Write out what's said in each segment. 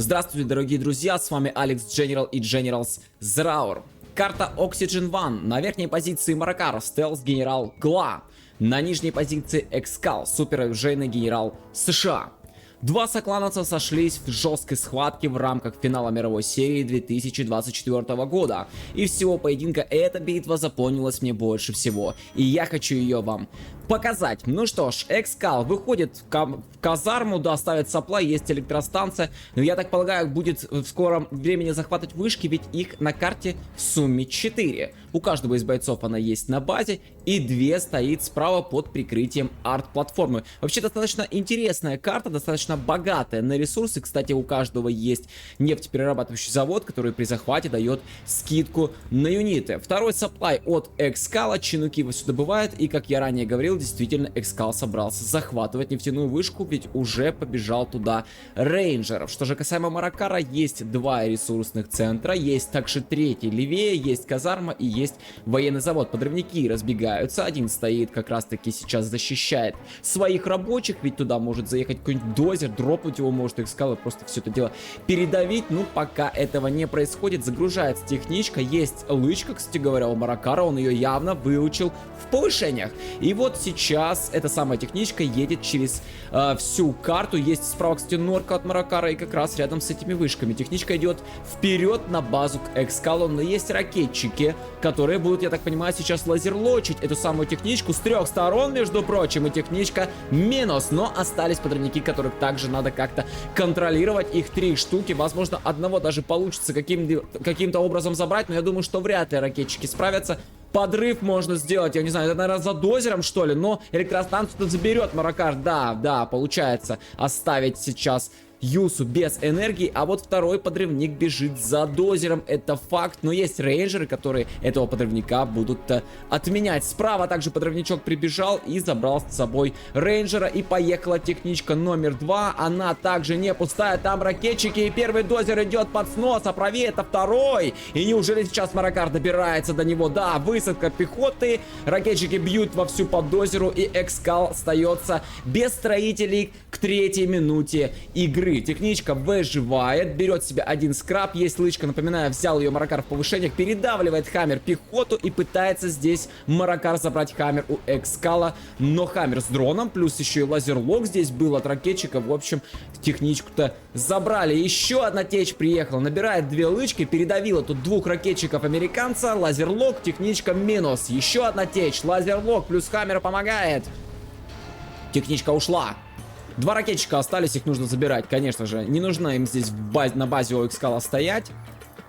Здравствуйте, дорогие друзья, с вами Алекс General и Generals Zeraur. Карта Oxygen One. На верхней позиции Маракар, стелс генерал Гла. На нижней позиции Экскал, супероружейный генерал США. Два соклановца сошлись в жесткой схватке в рамках финала мировой серии 2024 года. И всего поединка эта битва запомнилась мне больше всего. И я хочу ее вам показать. Ну что ж, Экскал выходит в казарму, да, ставит сапла, есть электростанция. Но я так полагаю, будет в скором времени захватывать вышки, ведь их на карте в сумме 4. У каждого из бойцов она есть на базе, и 2 стоит справа под прикрытием арт-платформы. Вообще достаточно интересная карта, достаточно богатая на ресурсы. Кстати, у каждого есть нефтеперерабатывающий завод, который при захвате дает скидку на юниты. Второй сапплай от Экскала, чинуки его сюда добывают, и как я ранее говорил, действительно Экскал собрался захватывать нефтяную вышку, ведь уже побежал туда рейнджеров. Что же касаемо Маракара, есть 2 ресурсных центра, есть также 3-й левее, есть казарма и есть военный завод. Подрывники разбегаются, один стоит как раз таки сейчас защищает своих рабочих, ведь туда может заехать какой-нибудь дозер, дропнуть его может Экскал и просто все это дело передавить. Ну, пока этого не происходит, загружается техничка, есть лычка, кстати говоря, у Маракара, он ее явно выучил в повышениях. И вот сейчас эта самая техничка едет через всю карту. Есть справа, кстати, норка от Маракара, и как раз рядом с этими вышками. Техничка идет вперед на базу к Экскалу, но есть ракетчики, которые будут, я так понимаю, сейчас лазерлочить эту самую техничку с 3 сторон, между прочим, и техничка минус. Но остались подрывники, которых также надо как-то контролировать. Их 3 штуки, возможно, одного даже получится каким-то образом забрать, но я думаю, что вряд ли ракетчики справятся. Подрыв можно сделать, я не знаю, это, наверное, за дозером, что ли, но электростанцию-то заберет Маракар. Да, получается оставить сейчас Юсу без энергии, а вот второй подрывник бежит за дозером, это факт, но есть рейнджеры, которые этого подрывника будут отменять. Справа также подрывничок прибежал и забрал с собой рейнджера, и поехала техничка номер 2, она также не пустая, там ракетчики, и первый дозер идет под снос, а правее это второй, и неужели сейчас Маракар добирается до него? Да, высадка пехоты, ракетчики бьют вовсю по дозеру, и Экскал остается без строителей к 3-й минуте игры. Техничка выживает, берет себе 1 скраб, есть лычка, напоминаю, взял ее Маракар в повышениях, передавливает Хаммер пехоту и пытается здесь Маракар забрать Хаммер у Экскала, но Хаммер с дроном, плюс еще и лазерлок здесь был от ракетчика, в общем, техничку-то забрали. Еще одна течь приехала, набирает 2 лычки, передавила тут 2 ракетчиков американца, лазерлок, техничка минус, еще одна течь, лазерлок плюс Хаммер помогает, техничка ушла. 2 ракетчика остались, их нужно забирать, конечно же. Не нужно им здесь на базе у Экскала стоять.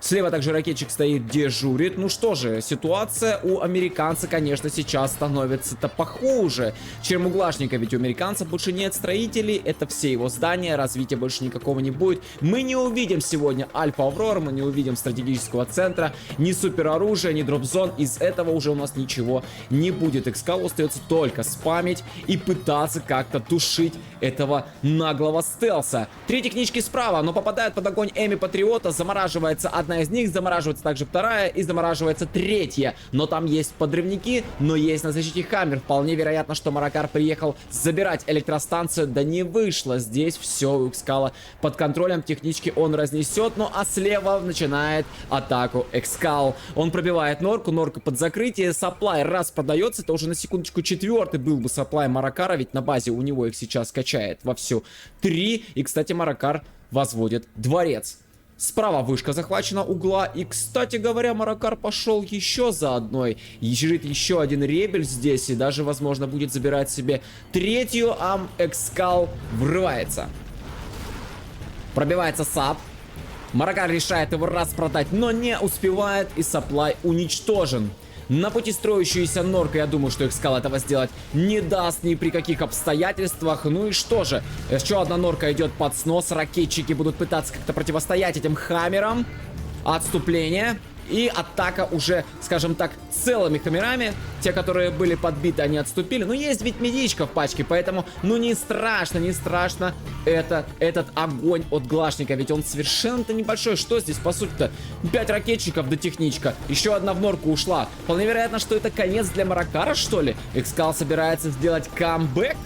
Слева также ракетчик стоит, дежурит. Ну что же, ситуация у американца, конечно, сейчас становится-то похуже, чем у Глашника. Ведь у американца больше нет строителей, это все его здания, развития больше никакого не будет. Мы не увидим сегодня Альфа Аврора, мы не увидим стратегического центра, ни супероружия, ни дропзон. Из этого уже у нас ничего не будет. Экскалу остается только спамить и пытаться как-то тушить этого наглого стелса. 3 технички справа, но попадают под огонь Эми Патриота, замораживается одна из них, замораживается также вторая и замораживается 3-я. Но там есть подрывники, но есть на защите Хаммер. Вполне вероятно, что Маракар приехал забирать электростанцию, да не вышло. Здесь все у Экскала под контролем, технички он разнесет, ну а слева начинает атаку Экскал. Он пробивает норку, норка под закрытие, сапплай раз продается, это уже на секундочку 4-й был бы сапплай Маракара, ведь на базе у него их сейчас качает вовсю 3, и, кстати, Маракар возводит дворец. Справа вышка захвачена угла, и, кстати говоря, Маракар пошел еще за одной. Ежит еще один ребель здесь, и даже, возможно, будет забирать себе 3-ю, а Экскал врывается. Пробивается САП. Маракар решает его распродать, но не успевает, и сапплай уничтожен. На пути строящуюся норка, я думаю, что Экскал этого сделать не даст ни при каких обстоятельствах. Ну и что же, еще одна норка идет под снос, ракетчики будут пытаться как-то противостоять этим Хаммерам. Отступление. И атака уже, скажем так, целыми хаммерами. Те, которые были подбиты, они отступили. Но есть ведь медичка в пачке, поэтому, ну, не страшно, не страшно этот огонь от Глашника. Ведь он совершенно-то небольшой. Что здесь, по сути-то? 5 ракетчиков до техничка. Еще одна в норку ушла. Вполне вероятно, что это конец для Маракара, что ли? Экскал собирается сделать камбэк.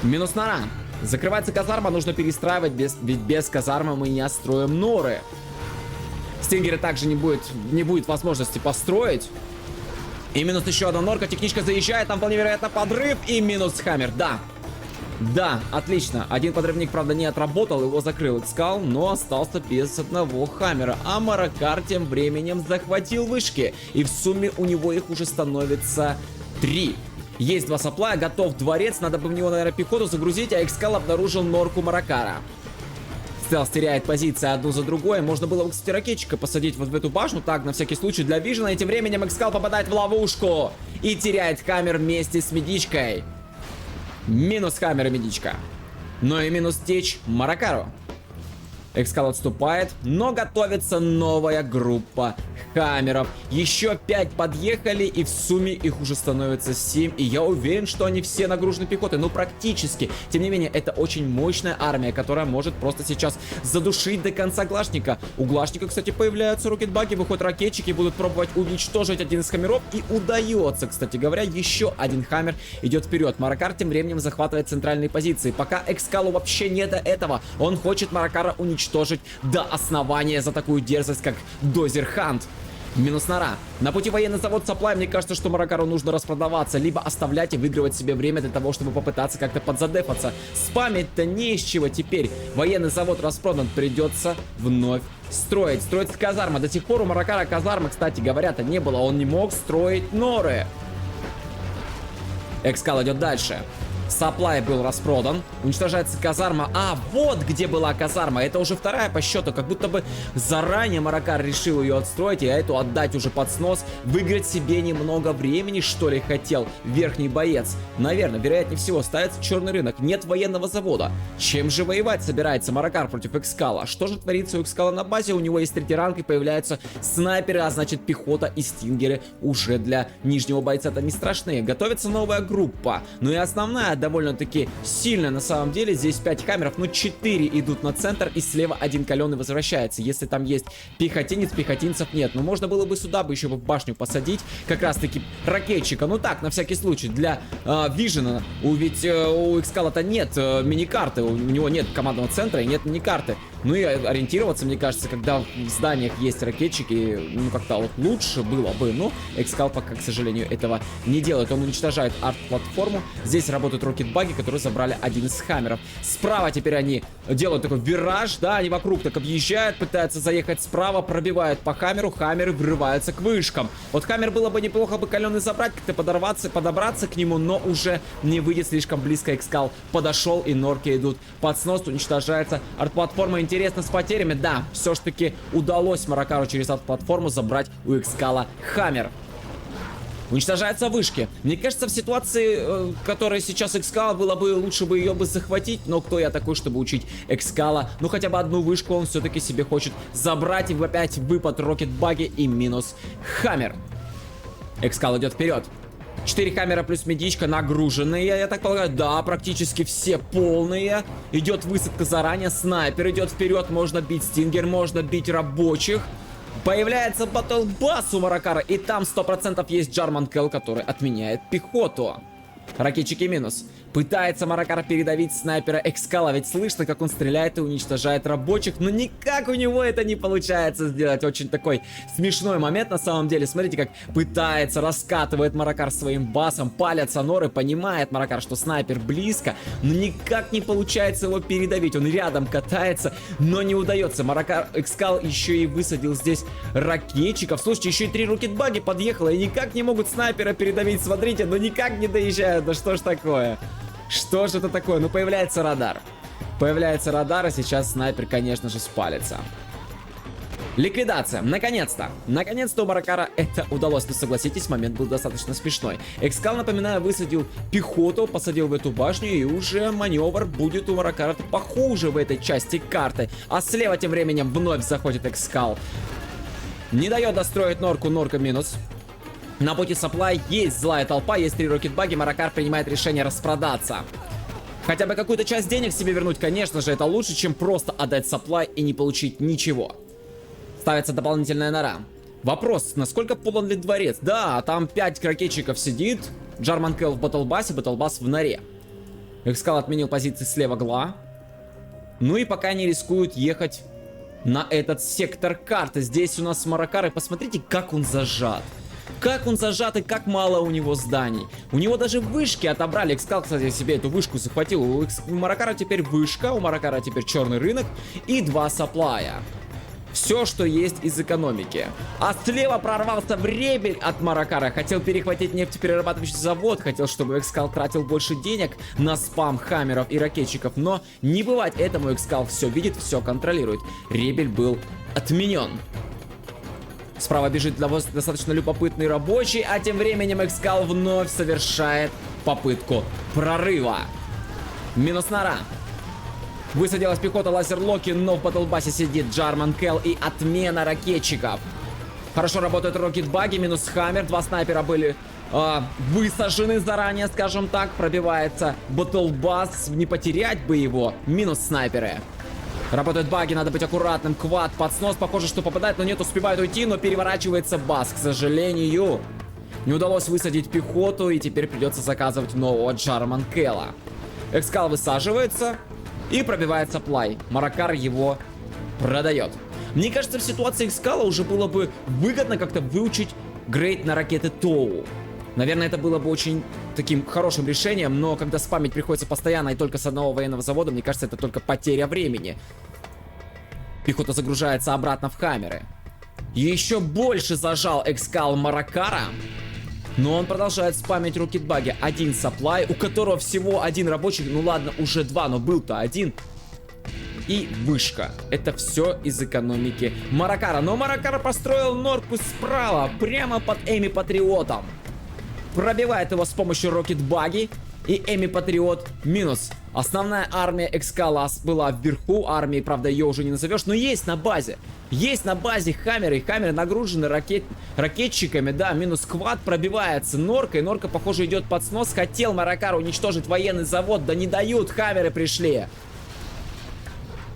Минус на ран. Закрывается казарма, нужно перестраивать, ведь без казармы мы не отстроим норы. Стингера также не будет возможности построить. И минус еще одна норка, техничка заезжает, там вполне вероятно подрыв и минус хаммер, да. Да, отлично. Один подрывник, правда, не отработал, его закрыл Экскал, но остался без одного хаммера. А Маракар тем временем захватил вышки, и в сумме у него их уже становится 3. Есть 2 саплая, готов дворец, надо бы в него, наверное, пехоту загрузить, а Экскал обнаружил норку Маракара. Стелс теряет позиции одну за другой. Можно было бы, кстати, ракетчика посадить вот в эту башню, так, на всякий случай, для вижена. И тем временем Экскал попадает в ловушку и теряет хаммер вместе с медичкой. Минус хаммер и медичка. Но и минус течь Маракару. Экскал отступает, но готовится новая группа хаммеров. Еще 5 подъехали, и в сумме их уже становится 7. И я уверен, что они все нагружены пехотой. Ну, практически. Тем не менее, это очень мощная армия, которая может просто сейчас задушить до конца Глашника. У Глашника, кстати, появляются рокетбаги, выходят ракетчики, будут пробовать уничтожить один из хаммеров. И удается, кстати говоря, еще один хаммер идет вперед. Маракар тем временем захватывает центральные позиции. Пока Экскалу вообще не до этого. Он хочет Маракара уничтожить до основания за такую дерзость, как Дозер Хант. Минус нора. На пути военный завод Саплай, мне кажется, что Маракару нужно распродаваться, либо оставлять и выигрывать себе время для того, чтобы попытаться как-то подзадефаться. Спамить-то не из чего теперь. Военный завод распродан, придется вновь строить. Строится казарма. До сих пор у Маракара казармы, кстати говоря-то, не было. Он не мог строить норы. Экскал идет дальше. Саплай был распродан. Уничтожается казарма. А, вот где была казарма. Это уже вторая по счету. Как будто бы заранее Маракар решил ее отстроить и эту отдать уже под снос. Выиграть себе немного времени, что ли, хотел верхний боец. Наверное, вероятнее всего, ставится черный рынок. Нет военного завода. Чем же воевать собирается Маракар против Экскала? Что же творится у Экскала на базе? У него есть 3-й ранг и появляются снайперы, а значит пехота и стингеры уже для нижнего бойца-то не страшные. Готовится новая группа. Ну и основная довольно-таки сильно на самом деле. Здесь 5 хаммеров, но 4 идут на центр, и слева один каленый возвращается. Если там есть пехотинец, пехотинцев нет. Но можно было бы сюда бы еще в башню посадить как раз-таки ракетчика. Ну так, на всякий случай, для вижена. Ведь у Экскала-то нет мини-карты, у него нет командного центра и нет мини-карты. Ну и ориентироваться, мне кажется, когда в зданиях есть ракетчики, ну как-то вот лучше было бы. Но Экскал пока, к сожалению, этого не делает. Он уничтожает арт-платформу. Здесь работают рокетбаги, которые забрали один из хаммеров. Справа теперь они делают такой вираж, да, они вокруг так объезжают, пытаются заехать справа, пробивают по хаммеру, хаммеры врываются к вышкам. Вот хаммер было бы неплохо бы каленый забрать, как-то подобраться к нему, но уже не выйдет, слишком близко Экскал подошел, и норки идут под снос, уничтожается арт-платформа. Интересно с потерями, да, все ж таки удалось Маракару через арт-платформу забрать у Экскала хаммер. Уничтожаются вышки. Мне кажется, в ситуации, которая сейчас Экскала, было бы лучше бы ее бы захватить. Но кто я такой, чтобы учить Экскала? Ну, хотя бы одну вышку он все-таки себе хочет забрать. И опять выпад рокетбаги и минус хаммер. Экскал идет вперед. 4 хаммера плюс медичка нагруженные, я так полагаю. Да, практически все полные. Идет высадка заранее. Снайпер идет вперед. Можно бить стингер, можно бить рабочих. Появляется батлбасс у Маракара, и там 100% есть Джарман Келл, который отменяет пехоту. Ракетчики минус. Пытается Маракар передавить снайпера Экскала, ведь слышно, как он стреляет и уничтожает рабочих, но никак у него это не получается сделать. Очень такой смешной момент на самом деле. Смотрите, как пытается, раскатывает Маракар своим басом, палятся норы, понимает Маракар, что снайпер близко, но никак не получается его передавить. Он рядом катается, но не удается. Маракар Экскал еще и высадил здесь ракетчиков. Слушайте, еще и 3 рокетбаги подъехало, и никак не могут снайпера передавить. Смотрите, но никак не доезжают. Да что ж такое? Что же это такое? Ну, появляется радар. Появляется радар, и сейчас снайпер, конечно же, спалится. Ликвидация. Наконец-то. Наконец-то у Маракара это удалось. Но согласитесь, момент был достаточно смешной. Экскал, напоминаю, высадил пехоту, посадил в эту башню, и уже маневр будет у Маракара похуже в этой части карты. А слева тем временем вновь заходит Экскал. Не дает достроить норку, норка минус. На пути Саплай есть злая толпа, есть 3 рокетбаги, Маракар принимает решение распродаться. Хотя бы какую-то часть денег себе вернуть, конечно же, это лучше, чем просто отдать Саплай и не получить ничего. Ставится дополнительная нора. Вопрос, насколько полон ли дворец? Да, там 5 ракетчиков сидит, Джарман Келл в батлбассе, батлбасс в норе. Экскал отменил позиции слева Гла. Ну и пока не рискуют ехать на этот сектор карты. Здесь у нас Маракар, и посмотрите, как он зажат. Как он зажат и как мало у него зданий. У него даже вышки отобрали. Экскал, кстати, себе эту вышку захватил. У Маракара теперь вышка, у Маракара теперь черный рынок и 2 саплая. Все, что есть из экономики. А слева прорвался Вребель от Маракара. Хотел перехватить нефтеперерабатывающий завод. Хотел, чтобы Экскал тратил больше денег на спам хаммеров и ракетчиков. Но не бывать этому. Экскал все видит, все контролирует. Ребель был отменен. Справа бежит достаточно любопытный рабочий. А тем временем Экскал вновь совершает попытку прорыва. Минус нора. Высадилась пехота лазер-локи, но в батлбасе сидит Джарман Келл и отмена ракетчиков. Хорошо работают рокет-баги, минус хаммер. 2 снайпера были высажены заранее, скажем так. Пробивается батлбас, не потерять бы его. Минус снайперы. Работают баги, надо быть аккуратным. Квад под снос, похоже, что попадает, но нет, успевает уйти, но переворачивается бас, к сожалению. Не удалось высадить пехоту, и теперь придется заказывать нового Джарман Келла. Экскал высаживается. И пробивается плай. Маракар его продает. Мне кажется, в ситуации Экскала уже было бы выгодно как-то выучить грейд на ракеты Тоу. Наверное, это было бы очень таким хорошим решением, но когда спамить приходится постоянно и только с одного военного завода, мне кажется, это только потеря времени. Пехота загружается обратно в хаммеры. Еще больше зажал Экскал Маракара. Но он продолжает спамить рокетбаги. 1 саплай, у которого всего 1 рабочий. Ну ладно, уже 2, но был-то 1. И вышка. Это все из экономики Маракара. Но Маракара построил норку справа, прямо под Эми Патриотом. Пробивает его с помощью рокетбаги. И Эми Патриот минус. Основная армия Экскала была вверху армии, правда, ее уже не назовешь, но есть на базе. Есть на базе хаммеры, и хаммеры нагружены ракетчиками, да, минус квад пробивается норкой. Норка, похоже, идет под снос. Хотел Маракар уничтожить военный завод, да не дают, хаммеры пришли.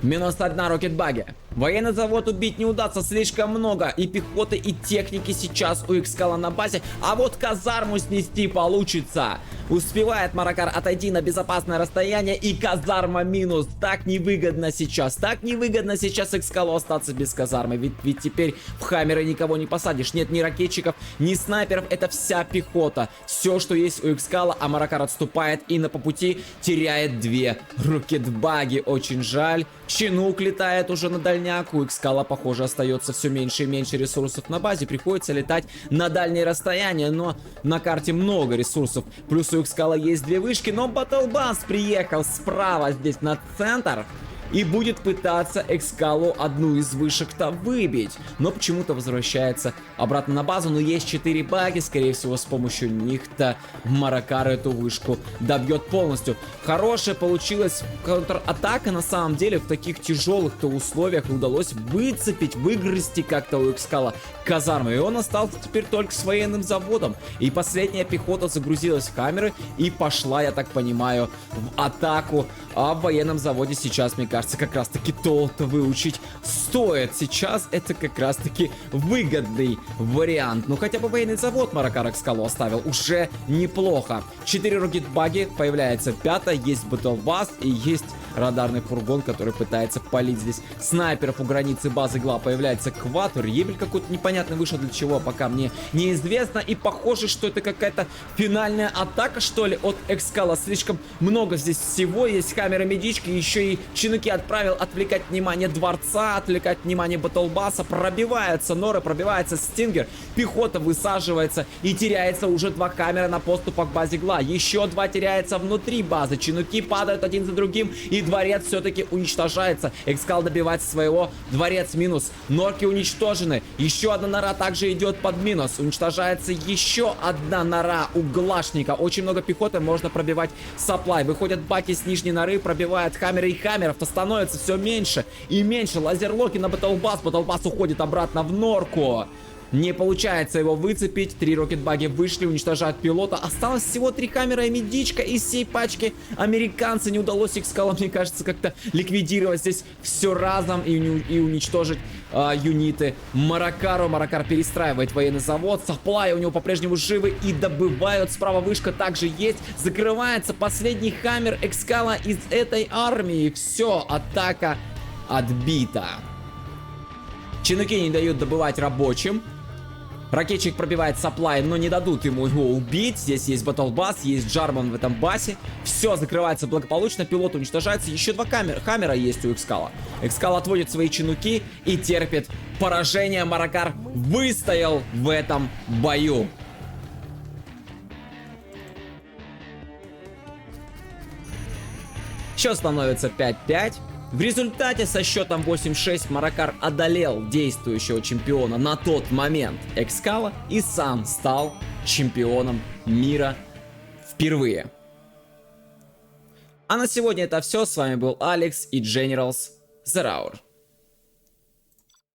Минус 1 рокетбаги. Военный завод убить не удастся, слишком много и пехоты, и техники сейчас у Экскала на базе. А вот казарму снести получится. Успевает Маракар отойти на безопасное расстояние, и казарма минус. Так невыгодно сейчас. Так невыгодно сейчас Экскалу остаться без казармы. Ведь теперь в хаммеры никого не посадишь. Нет ни ракетчиков, ни снайперов. Это вся пехота. Все, что есть у Экскала, а Маракар отступает и по пути теряет 2 рокетбаги. Очень жаль. Чинук летает уже на дальняк. У Экскала, похоже, остается все меньше и меньше ресурсов на базе. Приходится летать на дальние расстояния, но на карте много ресурсов. Плюс у Экскала есть 2 вышки, но батлбас приехал справа здесь на центр. И будет пытаться Экскалу одну из вышек-то выбить. Но почему-то возвращается обратно на базу. Но есть 4 баги. Скорее всего, с помощью них-то Маракар эту вышку добьет полностью. Хорошая получилась контратака. На самом деле, в таких тяжелых-то условиях удалось выцепить, выгрызти как-то у Экскала казарму. И он остался теперь только с военным заводом. И последняя пехота загрузилась в камеры и пошла, я так понимаю, в атаку. А в военном заводе сейчас, мне кажется, как раз-таки то-то выучить стоит. Сейчас это как раз-таки выгодный вариант. Ну, хотя бы военный завод Маракар Экскалу оставил. Уже неплохо. 4 рокетбаги, появляется 5-я, есть батлбас и есть радарный фургон, который пытается палить здесь снайперов у границы базы Гла. Появляется кватер, ебель какой-то непонятный вышел, для чего пока мне неизвестно. И похоже, что это какая-то финальная атака, что ли, от Экскала. Слишком много здесь всего. Есть камера медички, еще и чинуки отправил отвлекать внимание дворца, отвлекать внимание батлбаса. Пробивается Нора, пробивается Стингер. Пехота высаживается и теряется уже 2 камеры на поступах к базе Гла. Еще 2 теряется внутри базы. Чинуки падают один за другим, и дворец все-таки уничтожается. Экскал добивается своего. Дворец минус. Норки уничтожены. Еще одна нора также идет под минус. Уничтожается еще одна нора у Глашника. Очень много пехоты, можно пробивать саплай. Выходят баки с нижней норы, пробивают хаммеры, и хаммеров-то становится все меньше и меньше. Лазерлоки на батлбас. Батлбас уходит обратно в норку. Не получается его выцепить. 3 рокетбаги вышли, уничтожают пилота. Осталось всего 3 хаммера и медичка. Из всей пачки американца не удалось Экскала, мне кажется, как-то ликвидировать здесь все разом и уничтожить юниты Маракару. Маракар перестраивает военный завод. Саплай у него по-прежнему живы и добывают. Справа вышка также есть. Закрывается последний хаммер Экскала из этой армии. Все, атака отбита. Чинуки не дают добывать рабочим. Ракетчик пробивает саплай, но не дадут ему его убить. Здесь есть батлбас, есть Джарман в этом басе. Все закрывается благополучно, пилот уничтожается. Еще 2 хаммера есть у Экскала. Экскал отводит свои чинуки и терпит поражение. Маракар выстоял в этом бою. Счет становится 5-5. В результате со счетом 8-6 Маракар одолел действующего чемпиона на тот момент Экскала и сам стал чемпионом мира впервые. А на сегодня это все. С вами был Алекс и Generals Zeraor.